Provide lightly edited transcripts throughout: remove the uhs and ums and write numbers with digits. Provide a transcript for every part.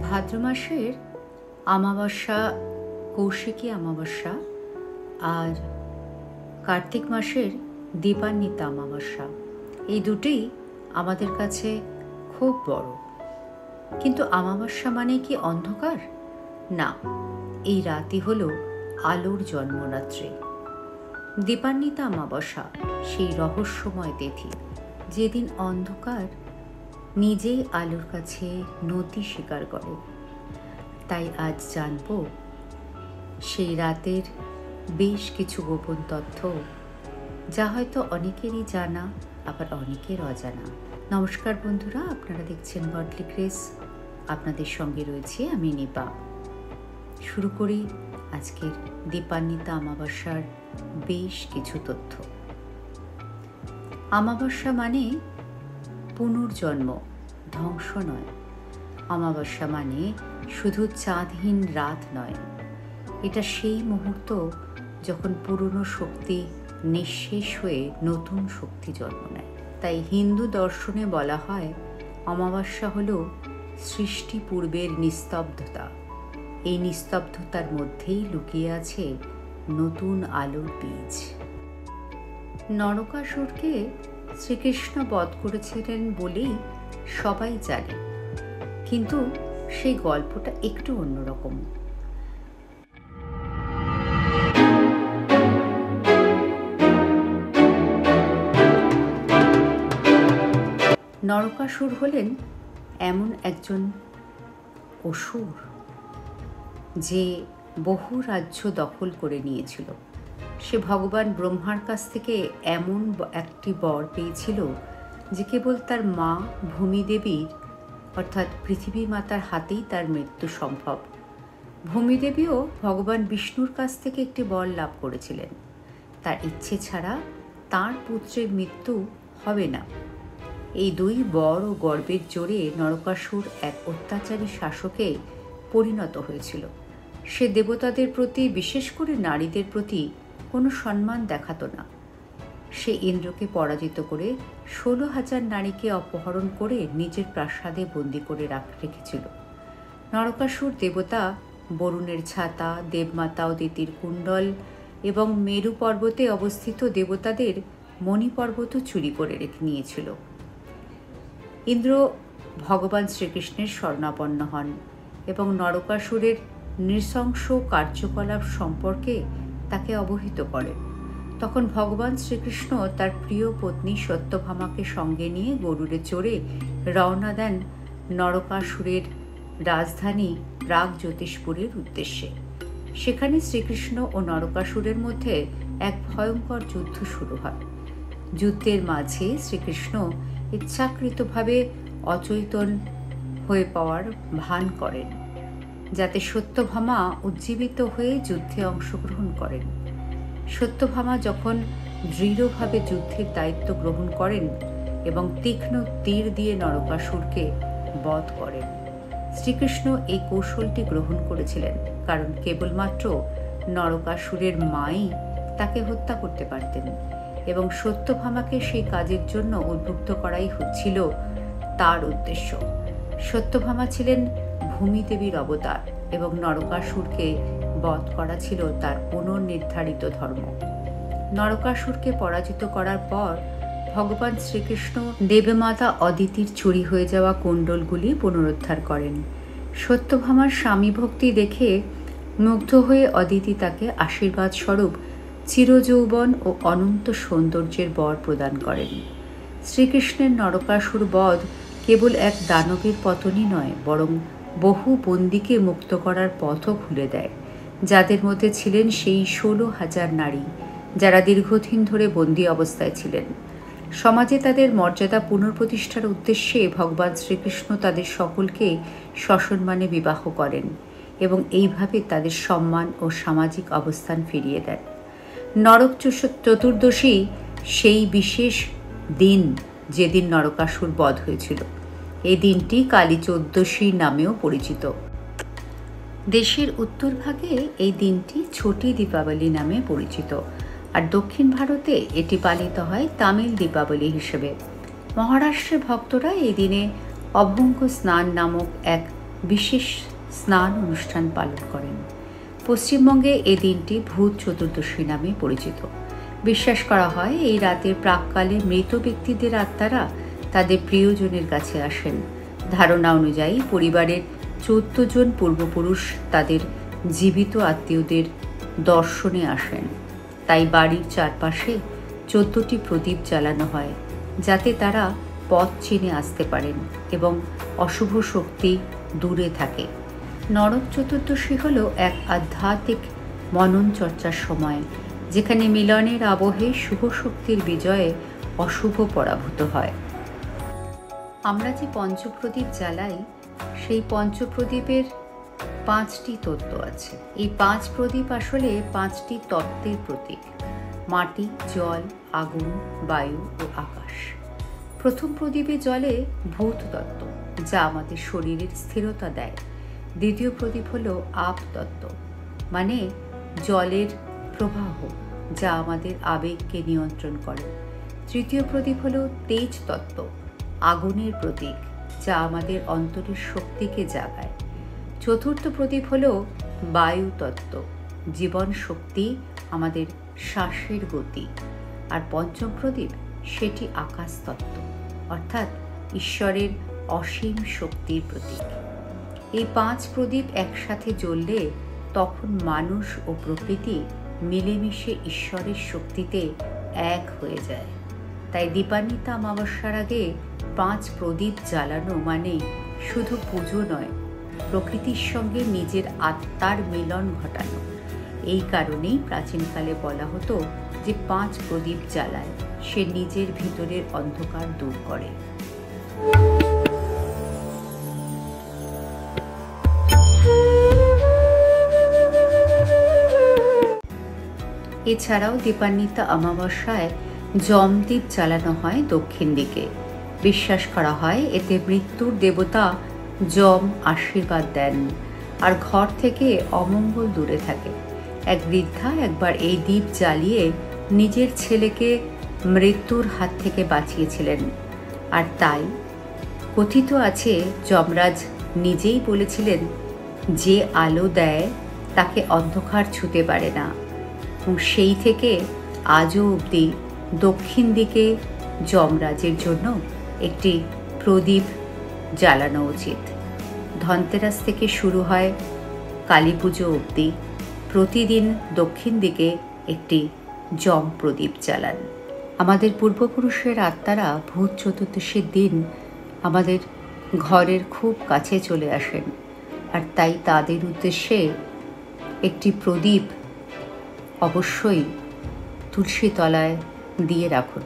ভাদ্র মাসের অমাবস্যা কৌশিকী অমাবস্যা আর কার্তিক মাসের দীপান্বিতা অমাবস্যা, এই দুটোই আমাদের কাছে খুব বড়। কিন্তু অমাবস্যা মানে কি অন্ধকার? না, এই রাতই হলো আলোর জন্মরাত্রি। দীপান্বিতা অমাবস্যা সেই রহস্যময় তিথি, যেদিন অন্ধকার নিজেই আলোর কাছে নতি স্বীকার করে। তাই আজ জানব সেই রাতের বেশ কিছু গোপন তথ্য, যা হয়তো অনেকেরই জানা, আবার অনেকের অজানা। নমস্কার বন্ধুরা, আপনারা দেখছেন গডলি গ্রেস। আপনাদের সঙ্গে রয়েছে আমি নিপা। শুরু করি আজকের দীপান্বিতা অমাবস্যার বেশ কিছু তথ্য। অমাবস্যা মানে পুনর্জন্ম, ধ্বংস নয়। অমাবস্যা মানে শুধু চাঁদহীন রাত নয়, এটা সেই মুহূর্ত যখন পুরনো শক্তি নিঃশেষ হয়ে নতুন শক্তি জন্ম নেয়। তাই হিন্দু দর্শনে বলা হয় অমাবস্যা হলো সৃষ্টি পূর্বের নিস্তব্ধতা। এই নিস্তব্ধতার মধ্যেই লুকিয়ে আছে নতুন আলোর বীজ। নরকাসুরকে শ্রীকৃষ্ণ বধ করেছিলেন বলেই সবাই জানে, কিন্তু সেই গল্পটা একটু অন্যরকম। নরকাসুর হলেন এমন একজন অসুর যে বহু রাজ্য দখল করে নিয়েছিল। সে ভগবান ব্রহ্মার কাছ থেকে এমন একটি বর পেয়েছিল যে কেবল তার মা ভূমিদেবীর অর্থাৎ পৃথিবী মাতার হাতেই তার মৃত্যু সম্ভব। ভূমিদেবীও ভগবান বিষ্ণুর কাছ থেকে একটি বর লাভ করেছিলেন, তার ইচ্ছে ছাড়া তার পুত্রের মৃত্যু হবে না। এই দুই বর ও গর্বের জোরে নরকাসুর এক অত্যাচারী শাসকে পরিণত হয়েছিল। সে দেবতাদের প্রতি, বিশেষ করে নারীদের প্রতি কোনো সম্মান দেখাতো না। সে ইন্দ্রকে পরাজিত করে 16,000 নারীকে অপহরণ করে নিজের প্রাসাদে বন্দি করে রেখেছিল। নরকাসুর দেবতা বরুণের ছাতা, দেবমাতা অদিতির কুণ্ডল এবং মেরু পর্বতে অবস্থিত দেবতাদের মণিপর্বতও চুরি করে রেখে নিয়েছিল। ইন্দ্র ভগবান শ্রীকৃষ্ণের শরণাপন্ন হন এবং নরকাসুরের নৃশংস কার্যকলাপ সম্পর্কে তাকে অবহিত করেন। তখন ভগবান শ্রীকৃষ্ণ তার প্রিয় পত্নী সত্যভামাকে সঙ্গে নিয়ে গরুড়ে চড়ে রওনা দেন নরকাসুরের রাজধানী প্রাগ জ্যোতিষপুরের উদ্দেশ্যে। সেখানে শ্রীকৃষ্ণ ও নরকাসুরের মধ্যে এক ভয়ঙ্কর যুদ্ধ শুরু হয়। যুদ্ধের মাঝে শ্রীকৃষ্ণ ইচ্ছাকৃতভাবে অচৈতন হয়ে পাওয়ার ভান করেন, যাতে সত্যভামা উজ্জীবিত হয়ে যুদ্ধে অংশগ্রহণ করেন। সত্যভামা যখন দৃঢ়ভাবে যুদ্ধের দায়িত্ব গ্রহণ করেন এবং তীক্ষ্ণ তীর দিয়ে নরকাসুরকে বধ করেন। শ্রীকৃষ্ণ এই কৌশলটি গ্রহণ করেছিলেন কারণ কেবলমাত্র নরকাসুরের মাই তাকে হত্যা করতে পারতেন এবং সত্যভামাকে সেই কাজের জন্য উদ্বুদ্ধ করাই হচ্ছিল তার উদ্দেশ্য। সত্যভামা ছিলেন ভূমিদেবীর অবতার এবং নরকাসুরকে বধ করা ছিল তার পুনর্নির্ধারিত ধর্ম। নরকাসুরকে পরাজিত করার পর ভগবান শ্রীকৃষ্ণ দেবমাতা অদিতির চুরি হয়ে যাওয়া কুণ্ডলগুলি পুনরুদ্ধার করেন। সত্যভামার স্বামী ভক্তি দেখে মুগ্ধ হয়ে অদিতি তাকে আশীর্বাদ স্বরূপ চিরযৌবন ও অনন্ত সৌন্দর্যের বর প্রদান করেন। শ্রীকৃষ্ণের নরকাসুর বধ কেবল এক দানবের পতনই নয়, বরং বহু বন্দীকে মুক্ত করার পথও খুলে দেয়, যাদের মধ্যে ছিলেন সেই 16,000 নারী যারা দীর্ঘদিন ধরে বন্দী অবস্থায় ছিলেন। সমাজে তাদের মর্যাদা পুনঃপ্রতিষ্ঠার উদ্দেশ্যে ভগবান শ্রীকৃষ্ণ তাদের সকলকে সসম্মানে বিবাহ করেন এবং এইভাবে তাদের সম্মান ও সামাজিক অবস্থান ফিরিয়ে দেন। নরক চতুর্দশী সেই বিশেষ দিন যেদিন নরকাসুর বধ হয়েছিল। এই দিনটি কালী চৌদ্দশী নামেও পরিচিত। দেশের উত্তর ভাগে এই দিনটি ছোটি দীপাবলি নামে পরিচিত, আর দক্ষিণ ভারতে এটি পালিত হয় তামিল দীপাবলি হিসেবে। মহারাষ্ট্রের ভক্তরা এই দিনে অভঙ্গ স্নান নামক এক বিশেষ স্নান অনুষ্ঠান পালন করেন। পশ্চিমবঙ্গে এই দিনটি ভূত চতুর্দশী নামে পরিচিত। বিশ্বাস করা হয় এই রাতের প্রাক্কালে মৃত ব্যক্তিদের আত্মারা তাদের প্রিয়জনের কাছে আসেন। ধারণা অনুযায়ী পরিবারের 14 জন পূর্বপুরুষ তাদের জীবিত আত্মীয়দের দর্শনে আসেন। তাই বাড়ির চারপাশে 14টি প্রদীপ জ্বালানো হয়, যাতে তারা পথ চিনে আসতে পারেন এবং অশুভ শক্তি দূরে থাকে। নরক চতুর্দশী হল এক আধ্যাত্মিক মনন চর্চার সময়, যেখানে মিলনের আবহে শুভ শক্তির বিজয়ে অশুভ পরাভূত হয়। আমরা যে পঞ্চপ্রদীপ জ্বালাই, সেই পঞ্চপ্রদীপের 5টি তত্ত্ব আছে। এই 5 প্রদীপ আসলে 5টি তত্ত্বের প্রতীক: মাটি, জল, আগুন, বায়ু ও আকাশ। প্রথম প্রদীপে জ্বলে ভূত তত্ত্ব, যা আমাদের শরীরের স্থিরতা দেয়। দ্বিতীয় প্রদীপ হলো আপ তত্ত্ব, মানে জলের প্রবাহ, যা আমাদের আবেগকে নিয়ন্ত্রণ করে। তৃতীয় প্রদীপ হলো তেজ তত্ত্ব, আগুনের প্রতীক, যা আমাদের অন্তরের শক্তিকে জাগায়। চতুর্থ প্রদীপ হলো বায়ু তত্ত্ব, জীবন শক্তি, আমাদের শ্বাসের গতি। আর পঞ্চম প্রদীপ, সেটি আকাশ তত্ত্ব, অর্থাৎ ঈশ্বরের অসীম শক্তির প্রতীক। এই 5 প্রদীপ একসাথে জ্বললে তখন মানুষ ও প্রকৃতি মিলেমিশে ঈশ্বরের শক্তিতে এক হয়ে যায়। তাই দীপান্বিতা অমাবস্যার আগে 5 প্রদীপ জ্বালানো মানে শুধু পুজো নয়, প্রকৃতির সঙ্গে নিজের আত্মার মিলন ঘটানো। এই কারণেই প্রাচীনকালে বলা হতো যে 5 প্রদীপ জ্বালায় সে নিজের ভিতরের অন্ধকার দূর করে। এছাড়াও দীপান্বিতা অমাবস্যায় যমদীপ জ্বালানো হয় দক্ষিণ দিকে। বিশ্বাস করা হয় এতে মৃত্যুর দেবতা যম আশীর্বাদ দেন আর ঘর থেকে অমঙ্গল দূরে থাকে। এক বৃদ্ধা একবার এই দ্বীপ জ্বালিয়ে নিজের ছেলেকে মৃত্যুর হাত থেকে বাঁচিয়েছিলেন। আর তাই কথিত আছে যমরাজ নিজেই বলেছিলেন, যে আলো দেয় তাকে অন্ধকার ছুঁতে পারে না। এবং সেই থেকে আজও অবধি দক্ষিণ দিকে যমরাজের জন্য একটি প্রদীপ জ্বালানো উচিত। ধনতেরাস থেকে শুরু হয় কালী পুজো অবধি প্রতিদিন দক্ষিণ দিকে একটি যম প্রদীপ জ্বালান। আমাদের পূর্বপুরুষের আত্মারা ভূত চতুর্দশীর দিন আমাদের ঘরের খুব কাছে চলে আসেন, আর তাই তাদের উদ্দেশ্যে একটি প্রদীপ অবশ্যই তুলসী তলায় দিয়ে রাখুন।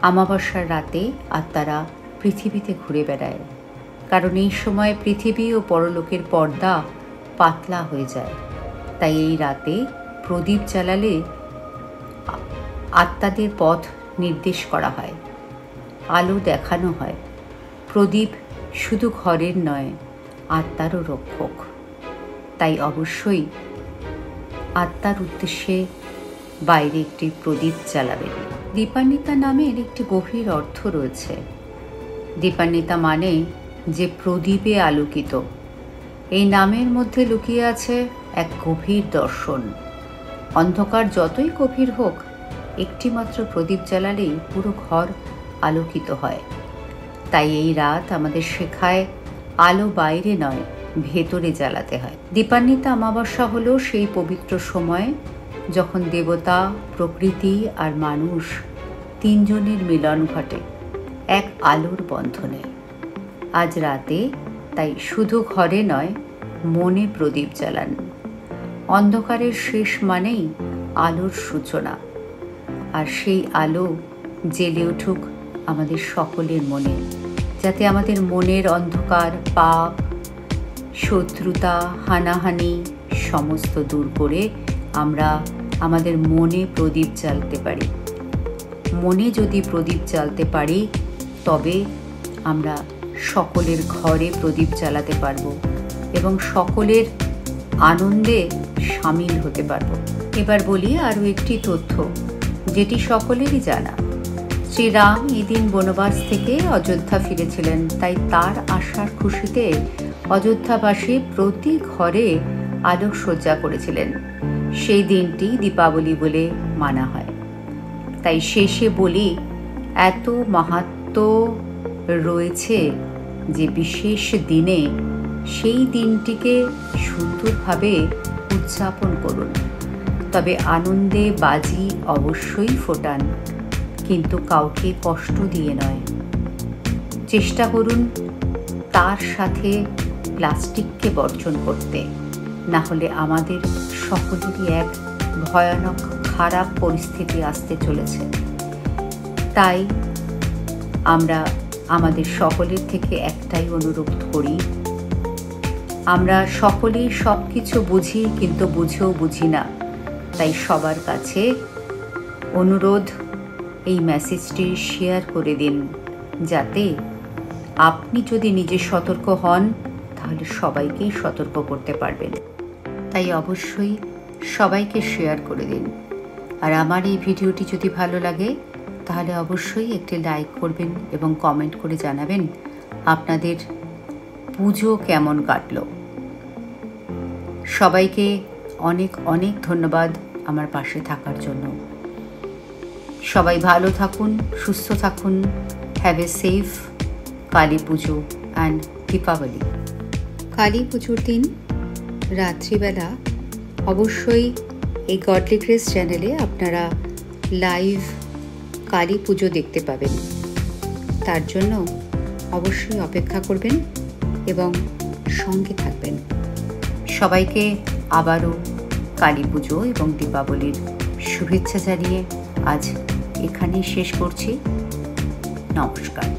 অমাবস্যার রাতে আত্মারা পৃথিবীতে ঘুরে বেড়ায়, কারণ এই সময় পৃথিবী ও পরলোকের পর্দা পাতলা হয়ে যায়। তাই এই রাতে প্রদীপ জ্বালালে আত্মাদের পথ নির্দেশ করা হয়, আলো দেখানো হয়। প্রদীপ শুধু ঘরের নয়, আত্মারও রক্ষক। তাই অবশ্যই আত্মার উদ্দেশ্যে বাইরে একটি প্রদীপ জ্বালাবেন। দীপান্বিতা নামের একটি গভীর অর্থ রয়েছে। দীপান্বিতা মানে যে প্রদীপে আলোকিত। এই নামের মধ্যে লুকিয়ে আছে এক গভীর দর্শন। অন্ধকার যতই গভীর হোক, একটি মাত্র প্রদীপ জ্বালালেই পুরো ঘর আলোকিত হয়। তাই এই রাত আমাদের শেখায় আলো বাইরে নয়, ভেতরে জ্বালাতে হয়। দীপান্বিতা অমাবস্যা হলো সেই পবিত্র সময় যখন দেবতা, প্রকৃতি আর মানুষ তিনজনের মিলন ঘটে এক আলোর বন্ধনে। আজ রাতে তাই শুধু ঘরে নয়, মনে প্রদীপ জ্বালান। অন্ধকারের শেষ মানেই আলোর সূচনা, আর সেই আলো জেলে উঠুক আমাদের সকলের মনে, যাতে আমাদের মনের অন্ধকার, পাপ, শত্রুতা, হানাহানি সমস্ত দূর করে আমরা আমাদের মনে প্রদীপ জ্বালতে পারি। মনে যদি প্রদীপ জ্বালতে পারি, তবে আমরা সকলের ঘরে প্রদীপ জ্বালাতে পারব এবং সকলের আনন্দে সামিল হতে পারব। এবার বলি আরও একটি তথ্য, যেটি সকলেরই জানা। শ্রীরাম এদিন বনবাস থেকে অযোধ্যা ফিরেছিলেন, তাই তার আসার খুশিতে অযোধ্যাবাসী প্রতি ঘরে আলোকসজ্জা করেছিলেন। সেই দিনটি দীপাবলি বলে মানা হয়। তাই শেষে বলি, এত মাহাত্ম্য রয়েছে যে বিশেষ দিনে সেই দিনটিকে সুন্দরভাবে উদযাপন করুন। তবে আনন্দে বাজি অবশ্যই ফোটান, কিন্তু কাউকে কষ্ট দিয়ে নয়। চেষ্টা করুন তার সাথে প্লাস্টিককে বর্জন করতে, না হলে আমাদের সকলেরই এক ভয়ানক খারাপ পরিস্থিতি আসতে চলেছে। তাই আমরা আমাদের সকলের থেকে একটাই অনুরোধ করি, আমরা সকলেই সব কিছু বুঝি, কিন্তু বুঝেও বুঝি না। তাই সবার কাছে অনুরোধ, এই মেসেজটি শেয়ার করে দিন, যাতে আপনি যদি নিজে সতর্ক হন তাহলে সবাইকেই সতর্ক করতে পারবেন। তাই অবশ্যই সবাইকে শেয়ার করে দিন। আর আমার এই ভিডিওটি যদি ভালো লাগে তাহলে অবশ্যই একটি লাইক করবেন এবং কমেন্ট করে জানাবেন আপনাদের পুজো কেমন কাটলো। সবাইকে অনেক অনেক ধন্যবাদ আমার পাশে থাকার জন্য। সবাই ভালো থাকুন, সুস্থ থাকুন। Have a safe Kali Puja and Deepavali. Kali পুজোর দিন রাত্রিবেলা অবশ্যই এই গডলি গ্রেস চ্যানেলে আপনারা লাইভ কালী পুজো দেখতে পাবেন। তার জন্য অবশ্যই অপেক্ষা করবেন এবং সঙ্গে থাকবেন। সবাইকে আবারও কালী পুজো এবং দীপাবলির শুভেচ্ছা জানিয়ে আজ এখানেই শেষ করছি। নমস্কার।